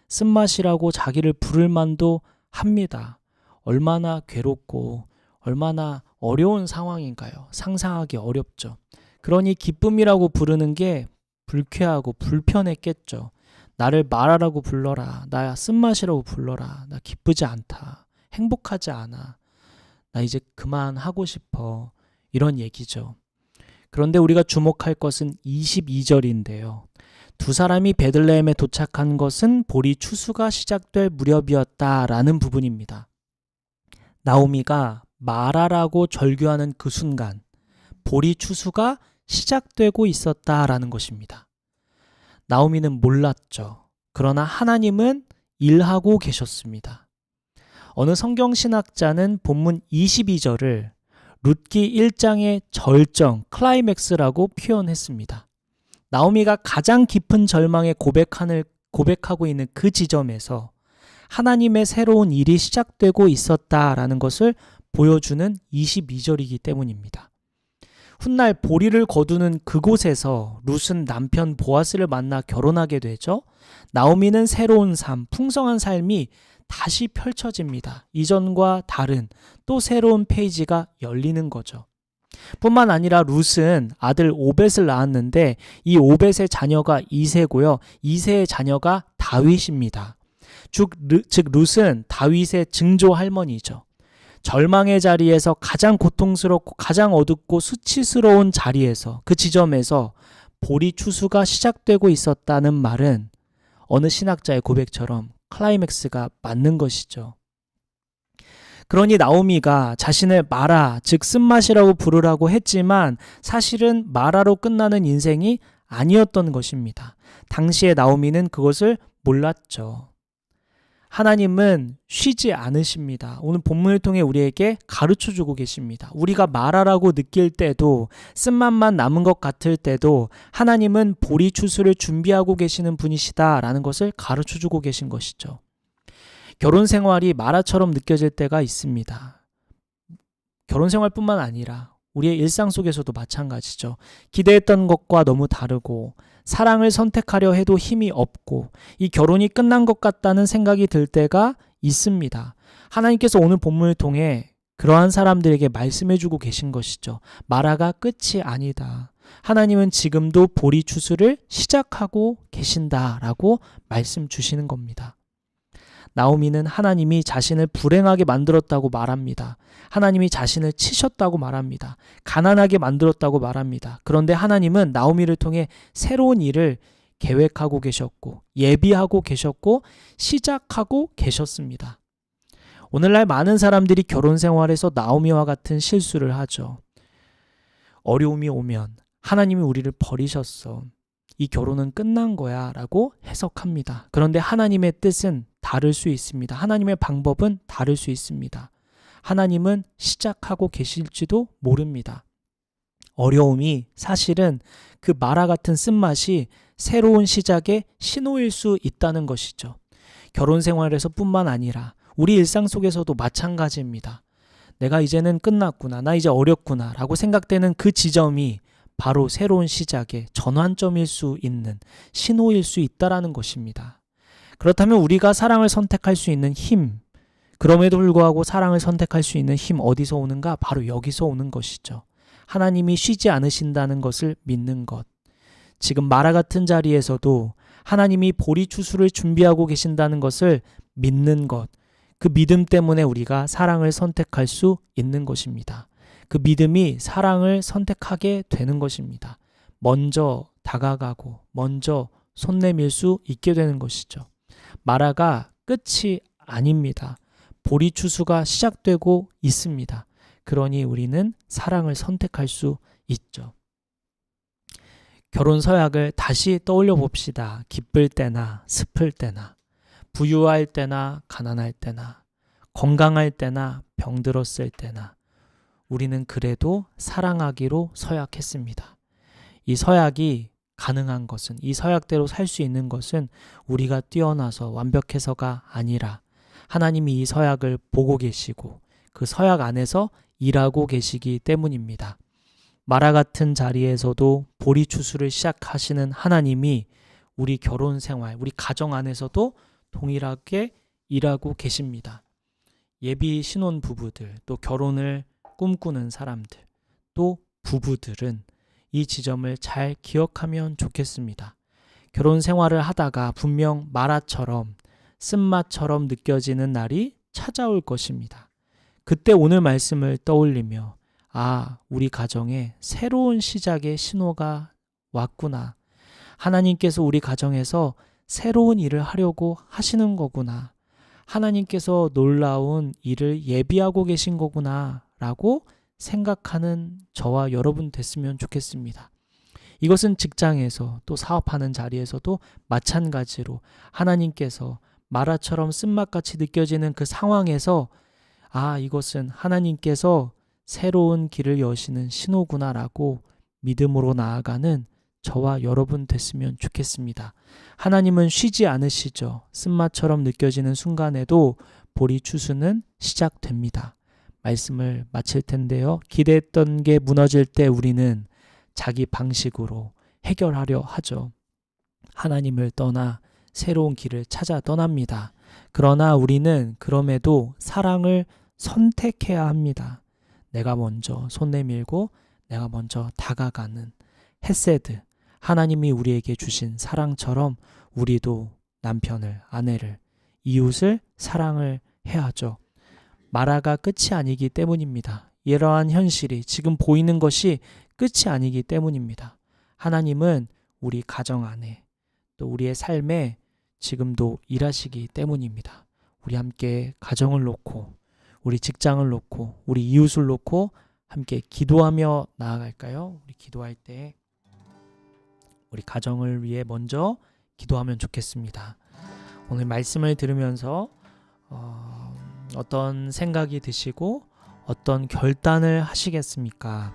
쓴맛이라고 자기를 부를 만도 합니다. 얼마나 괴롭고 얼마나 어려운 상황인가요? 상상하기 어렵죠. 그러니 기쁨이라고 부르는 게 불쾌하고 불편했겠죠. 나를 말하라고 불러라. 나 쓴맛이라고 불러라. 나 기쁘지 않다. 행복하지 않아. 나 이제 그만하고 싶어. 이런 얘기죠. 그런데 우리가 주목할 것은 22절인데요. 두 사람이 베들레헴에 도착한 것은 보리 추수가 시작될 무렵이었다라는 부분입니다. 나오미가 마라라고 절규하는 그 순간 보리 추수가 시작되고 있었다라는 것입니다. 나오미는 몰랐죠. 그러나 하나님은 일하고 계셨습니다. 어느 성경신학자는 본문 22절을 룻기 1장의 절정, 클라이맥스라고 표현했습니다. 나오미가 가장 깊은 절망에 고백하고 있는 그 지점에서 하나님의 새로운 일이 시작되고 있었다라는 것을 보여주는 22절이기 때문입니다. 훗날 보리를 거두는 그곳에서 룻은 남편 보아스를 만나 결혼하게 되죠. 나오미는 새로운 삶, 풍성한 삶이 다시 펼쳐집니다. 이전과 다른 또 새로운 페이지가 열리는 거죠. 뿐만 아니라 룻은 아들 오벳을 낳았는데 이 오벳의 자녀가 이새고요. 이새의 자녀가 다윗입니다. 즉 룻은 다윗의 증조 할머니죠. 절망의 자리에서 가장 고통스럽고 가장 어둡고 수치스러운 자리에서 그 지점에서 보리 추수가 시작되고 있었다는 말은 어느 신학자의 고백처럼 클라이맥스가 맞는 것이죠. 그러니 나오미가 자신을 마라, 즉 쓴맛이라고 부르라고 했지만 사실은 마라로 끝나는 인생이 아니었던 것입니다. 당시에 나오미는 그것을 몰랐죠. 하나님은 쉬지 않으십니다. 오늘 본문을 통해 우리에게 가르쳐주고 계십니다. 우리가 마라라고 느낄 때도 쓴맛만 남은 것 같을 때도 하나님은 보리 추수를 준비하고 계시는 분이시다라는 것을 가르쳐주고 계신 것이죠. 결혼 생활이 마라처럼 느껴질 때가 있습니다. 결혼 생활뿐만 아니라 우리의 일상 속에서도 마찬가지죠. 기대했던 것과 너무 다르고 사랑을 선택하려 해도 힘이 없고 이 결혼이 끝난 것 같다는 생각이 들 때가 있습니다. 하나님께서 오늘 본문을 통해 그러한 사람들에게 말씀해주고 계신 것이죠. 마라가 끝이 아니다. 하나님은 지금도 보리 추수를 시작하고 계신다라고 말씀 주시는 겁니다. 나오미는 하나님이 자신을 불행하게 만들었다고 말합니다. 하나님이 자신을 치셨다고 말합니다. 가난하게 만들었다고 말합니다. 그런데 하나님은 나오미를 통해 새로운 일을 계획하고 계셨고 예비하고 계셨고 시작하고 계셨습니다. 오늘날 많은 사람들이 결혼 생활에서 나오미와 같은 실수를 하죠. 어려움이 오면 하나님이 우리를 버리셨어. 이 결혼은 끝난 거야 라고 해석합니다. 그런데 하나님의 뜻은 다를 수 있습니다. 하나님의 방법은 다를 수 있습니다. 하나님은 시작하고 계실지도 모릅니다. 어려움이 사실은 그 마라 같은 쓴맛이 새로운 시작의 신호일 수 있다는 것이죠. 결혼 생활에서 뿐만 아니라 우리 일상 속에서도 마찬가지입니다. 내가 이제는 끝났구나, 나 이제 어렵구나 라고 생각되는 그 지점이 바로 새로운 시작의 전환점일 수 있는 신호일 수 있다는 것입니다. 그렇다면 우리가 사랑을 선택할 수 있는 힘, 그럼에도 불구하고 사랑을 선택할 수 있는 힘 어디서 오는가? 바로 여기서 오는 것이죠. 하나님이 쉬지 않으신다는 것을 믿는 것. 지금 마라 같은 자리에서도 하나님이 보리 추수를 준비하고 계신다는 것을 믿는 것. 그 믿음 때문에 우리가 사랑을 선택할 수 있는 것입니다. 그 믿음이 사랑을 선택하게 되는 것입니다. 먼저 다가가고 먼저 손 내밀 수 있게 되는 것이죠. 마라가 끝이 아닙니다. 보리 추수가 시작되고 있습니다. 그러니 우리는 사랑을 선택할 수 있죠. 결혼 서약을 다시 떠올려 봅시다. 기쁠 때나 슬플 때나 부유할 때나 가난할 때나 건강할 때나 병들었을 때나 우리는 그래도 사랑하기로 서약했습니다. 이 서약이 가능한 것은, 이 서약대로 살 수 있는 것은 우리가 뛰어나서 완벽해서가 아니라 하나님이 이 서약을 보고 계시고 그 서약 안에서 일하고 계시기 때문입니다. 마라 같은 자리에서도 보리 추수를 시작하시는 하나님이 우리 결혼 생활, 우리 가정 안에서도 동일하게 일하고 계십니다. 예비 신혼 부부들, 또 결혼을 꿈꾸는 사람들, 또 부부들은 이 지점을 잘 기억하면 좋겠습니다. 결혼 생활을 하다가 분명 마라처럼 쓴맛처럼 느껴지는 날이 찾아올 것입니다. 그때 오늘 말씀을 떠올리며 우리 가정에 새로운 시작의 신호가 왔구나. 하나님께서 우리 가정에서 새로운 일을 하려고 하시는 거구나. 하나님께서 놀라운 일을 예비하고 계신 거구나 라고 생각하는 저와 여러분 됐으면 좋겠습니다. 이것은 직장에서 또 사업하는 자리에서도 마찬가지로 하나님께서 마라처럼 쓴맛같이 느껴지는 그 상황에서 이것은 하나님께서 새로운 길을 여시는 신호구나라고 믿음으로 나아가는 저와 여러분 됐으면 좋겠습니다. 하나님은 쉬지 않으시죠. 쓴맛처럼 느껴지는 순간에도 보리 추수는 시작됩니다. 말씀을 마칠 텐데요. 기대했던 게 무너질 때 우리는 자기 방식으로 해결하려 하죠. 하나님을 떠나 새로운 길을 찾아 떠납니다. 그러나 우리는 그럼에도 사랑을 선택해야 합니다. 내가 먼저 손 내밀고 내가 먼저 다가가는 헤세드, 하나님이 우리에게 주신 사랑처럼 우리도 남편을, 아내를, 이웃을 사랑을 해야죠. 마라가 끝이 아니기 때문입니다. 이러한 현실이 지금 보이는 것이 끝이 아니기 때문입니다. 하나님은 우리 가정 안에 또 우리의 삶에 지금도 일하시기 때문입니다. 우리 함께 가정을 놓고 우리 직장을 놓고 우리 이웃을 놓고 함께 기도하며 나아갈까요? 우리 기도할 때 우리 가정을 위해 먼저 기도하면 좋겠습니다. 오늘 말씀을 들으면서 어떤 생각이 드시고 어떤 결단을 하시겠습니까?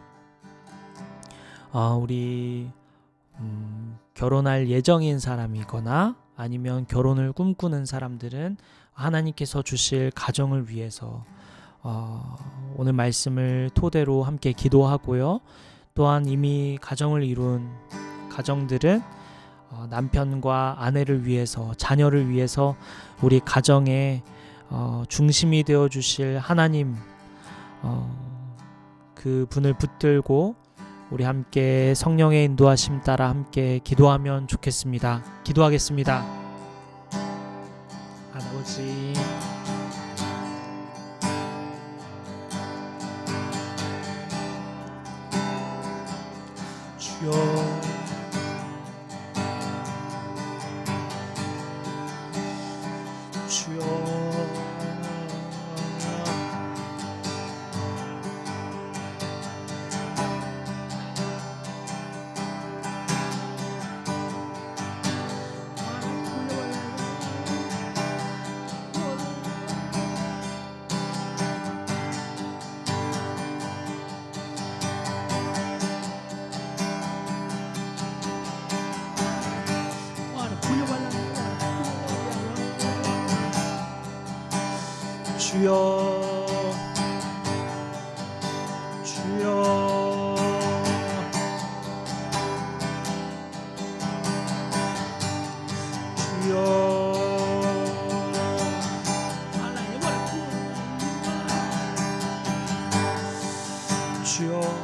우리 결혼할 예정인 사람이거나 아니면 결혼을 꿈꾸는 사람들은 하나님께서 주실 가정을 위해서 오늘 말씀을 토대로 함께 기도하고요. 또한 이미 가정을 이룬 가정들은 남편과 아내를 위해서, 자녀를 위해서 우리 가정의 중심이 되어 주실 하나님 그 분을 붙들고 우리 함께 성령의 인도하심 따라 함께 기도하면 좋겠습니다. 기도하겠습니다. 아버지, 주여, 주여, 주여, 주여, 주여, 주여.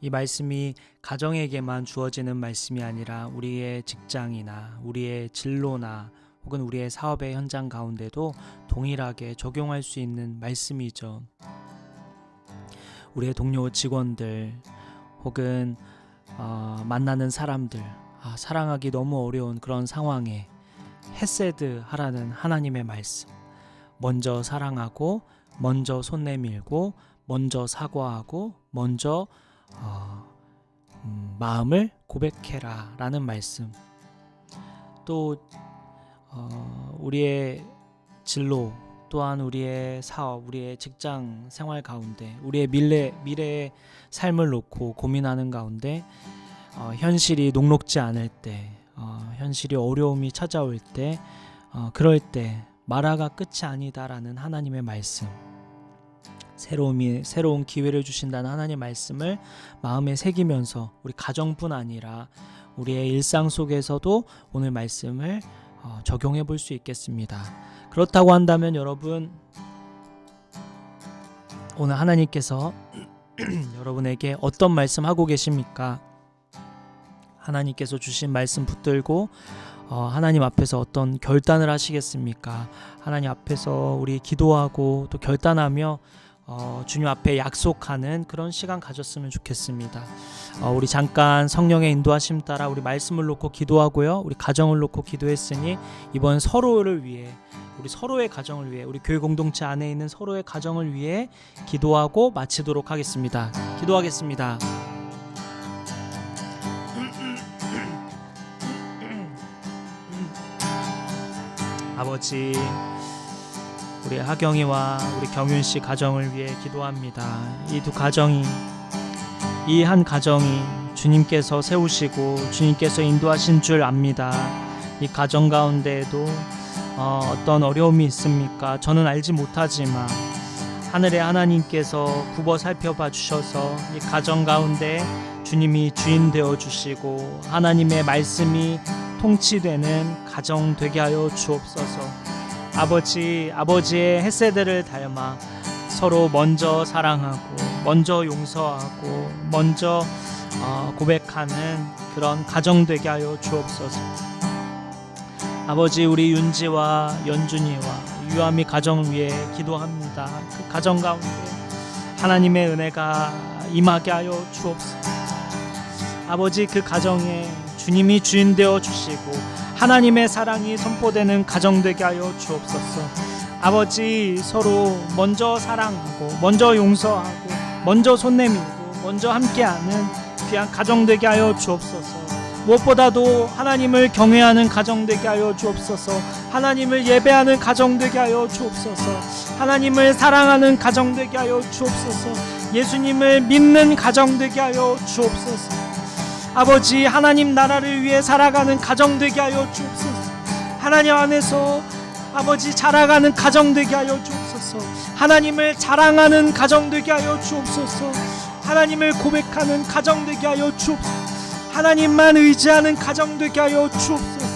이 말씀이 가정에게만 주어지는 말씀이 아니라 우리의 직장이나 우리의 진로나 혹은 우리의 사업의 현장 가운데도 동일하게 적용할 수 있는 말씀이죠. 우리의 동료 직원들 혹은 만나는 사람들, 사랑하기 너무 어려운 그런 상황에 헤세드 하라는 하나님의 말씀, 먼저 사랑하고 먼저 손 내밀고 먼저 사과하고 먼저 마음을 고백해라 라는 말씀, 또 우리의 진로 또한 우리의 사업, 우리의 직장 생활 가운데 우리의 미래의 삶을 놓고 고민하는 가운데 현실이 녹록지 않을 때, 현실이 어려움이 찾아올 때, 그럴 때 마라가 끝이 아니다라는 하나님의 말씀, 새로운 기회를 주신다는 하나님의 말씀을 마음에 새기면서 우리 가정뿐 아니라 우리의 일상 속에서도 오늘 말씀을 적용해 볼 수 있겠습니다. 그렇다고 한다면 여러분, 오늘 하나님께서 여러분에게 어떤 말씀 하고 계십니까? 하나님께서 주신 말씀 붙들고 하나님 앞에서 어떤 결단을 하시겠습니까? 하나님 앞에서 우리 기도하고 또 결단하며 주님 앞에 약속하는 그런 시간 가졌으면 좋겠습니다. 우리 잠깐 성령의 인도하심 따라 우리 말씀을 놓고 기도하고요, 우리 가정을 놓고 기도했으니 이번 서로를 위해, 우리 서로의 가정을 위해, 우리 교회 공동체 안에 있는 서로의 가정을 위해 기도하고 마치도록 하겠습니다. 기도하겠습니다. 아버지, 우리 하경이와 우리 경윤씨 가정을 위해 기도합니다. 이 두 가정이, 이 한 가정이 주님께서 세우시고 주님께서 인도하신 줄 압니다. 이 가정 가운데에도 어떤 어려움이 있습니까? 저는 알지 못하지만 하늘의 하나님께서 굽어 살펴봐 주셔서 이 가정 가운데 주님이 주인 되어 주시고 하나님의 말씀이 통치되는 가정 되게 하여 주옵소서. 아버지의 햇세대를 닮아 서로 먼저 사랑하고 먼저 용서하고 먼저 고백하는 그런 가정 되게 하여 주옵소서. 아버지, 우리 윤지와 연준이와 유아미 가정을 위해 기도합니다. 그 가정 가운데 하나님의 은혜가 임하게 하여 주옵소서. 아버지, 그 가정에 주님이 주인 되어 주시고 하나님의 사랑이 선포되는 가정 되게 하여 주옵소서. 아버지, 서로 먼저 사랑하고 먼저 용서하고 먼저 손 내밀고 먼저 함께하는 귀한 가정 되게 하여 주옵소서. 무엇보다도 하나님을 경외하는 가정 되게 하여 주옵소서. 하나님을 예배하는 가정 되게 하여 주옵소서. 하나님을 사랑하는 가정 되게 하여 주옵소서. 예수님을 믿는 가정 되게 하여 주옵소서. 아버지, 하나님 나라를 위해 살아가는 가정 되게 하여 주옵소서. 하나님 안에서 아버지 자라가는 가정 되게 하여 주옵소서. 하나님을 자랑하는 가정 되게 하여 주옵소서. 하나님을 고백하는 가정 되게 하여 주옵소서. 하나님만 의지하는 가정 되게 하여 주옵소서.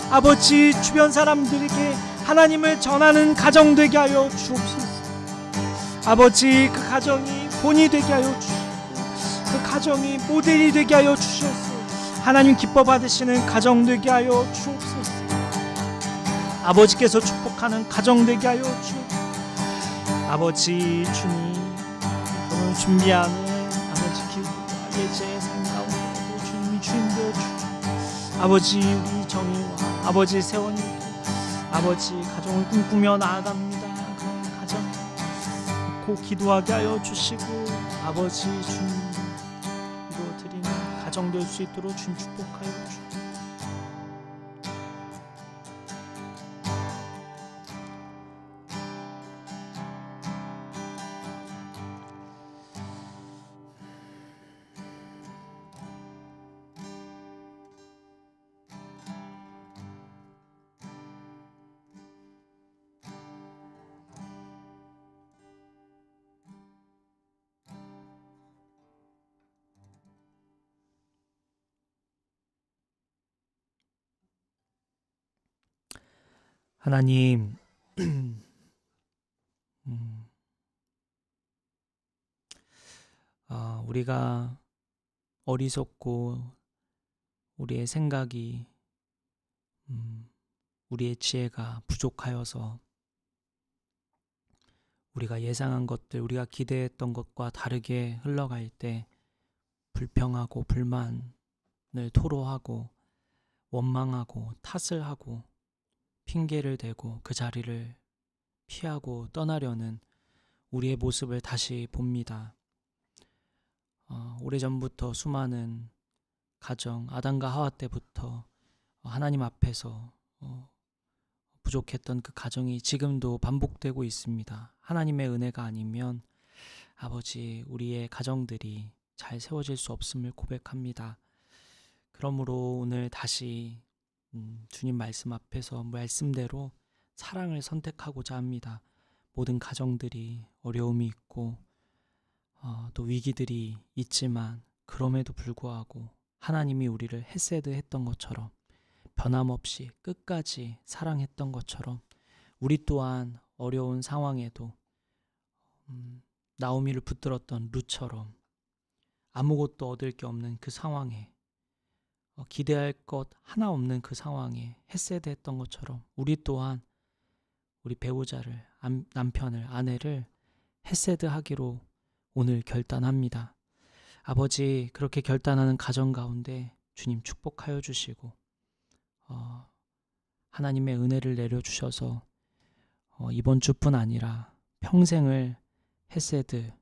아버지, 주변 사람들에게 하나님을 전하는 가정 되게 하여 주옵소서. 아버지, 그 가정이 본이 되게 하여 주옵소서. 그 가정이 모델이 되게 하여 주셔서 하나님 기뻐 받으시는 가정 되게 하여 주옵소서. 아버지께서 축복하는 가정 되게 하여 주옵소서. 아버지, 주님, 오늘 준비하는 아버지 기도와 예제의 삶 가운데도 주님이 주인 되어 주옵소서. 아버지, 우리 정의와 아버지 세원이도 아버지 가정을 꿈꾸며 나아갑니다. 그런 가정 꼭 기도하게 하여 주시고 아버지 주님 가정 될 수 있도록 주님 축복하여 주옵소서. 하나님, 우리가 어리석고 우리의 생각이 우리의 지혜가 부족하여서 우리가 예상한 것들, 우리가 기대했던 것과 다르게 흘러갈 때 불평하고 불만을 토로하고 원망하고 탓을 하고 핑계를 대고 그 자리를 피하고 떠나려는 우리의 모습을 다시 봅니다. 오래전부터 수많은 가정, 아담과 하와 때부터 하나님 앞에서 부족했던 그 가정이 지금도 반복되고 있습니다. 하나님의 은혜가 아니면 아버지, 우리의 가정들이 잘 세워질 수 없음을 고백합니다. 그러므로 오늘 다시 주님 말씀 앞에서 말씀대로 사랑을 선택하고자 합니다. 모든 가정들이 어려움이 있고 또 위기들이 있지만 그럼에도 불구하고 하나님이 우리를 헤세드 했던 것처럼 변함없이 끝까지 사랑했던 것처럼 우리 또한 어려운 상황에도 나오미를 붙들었던 룻처럼 아무것도 얻을 게 없는 그 상황에 기대할 것 하나 없는 그 상황에 헤세드 했던 것처럼 우리 또한 우리 배우자를, 남편을, 아내를 헤세드 하기로 오늘 결단합니다. 아버지, 그렇게 결단하는 가정 가운데 주님 축복하여 주시고 하나님의 은혜를 내려주셔서 이번 주뿐 아니라 평생을 헤세드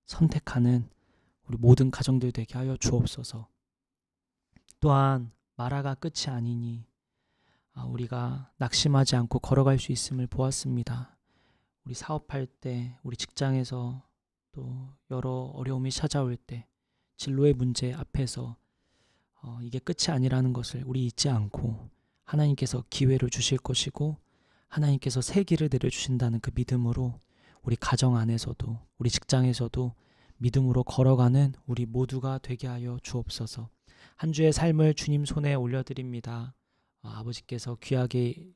선택하는 우리 모든 가정들 되게 하여 주옵소서. 또한 마라가 끝이 아니니 우리가 낙심하지 않고 걸어갈 수 있음을 보았습니다. 우리 사업할 때, 우리 직장에서 또 여러 어려움이 찾아올 때 진로의 문제 앞에서 이게 끝이 아니라는 것을 우리 잊지 않고 하나님께서 기회를 주실 것이고 하나님께서 새 길을 내려주신다는 그 믿음으로 우리 가정 안에서도 우리 직장에서도 믿음으로 걸어가는 우리 모두가 되게 하여 주옵소서. 한 주의 삶을 주님 손에 올려드립니다. 아버지께서 귀하게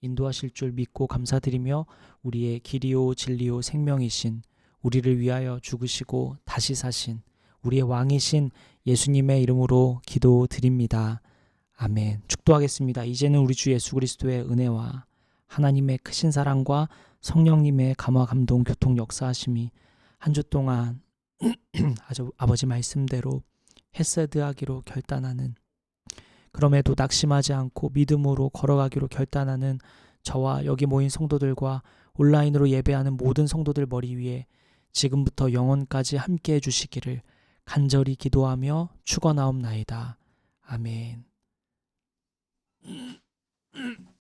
인도하실 줄 믿고 감사드리며 우리의 길이요 진리요 생명이신 우리를 위하여 죽으시고 다시 사신 우리의 왕이신 예수님의 이름으로 기도드립니다. 아멘. 축도하겠습니다. 이제는 우리 주 예수 그리스도의 은혜와 하나님의 크신 사랑과 성령님의 감화 감동 교통 역사하심이 한 주 동안 아버지 말씀대로 헤세드하기로 결단하는, 그럼에도 낙심하지 않고 믿음으로 걸어가기로 결단하는 저와 여기 모인 성도들과 온라인으로 예배하는 모든 성도들 머리 위에 지금부터 영원까지 함께 해주시기를 간절히 기도하며 축원하옵나이다. 아멘.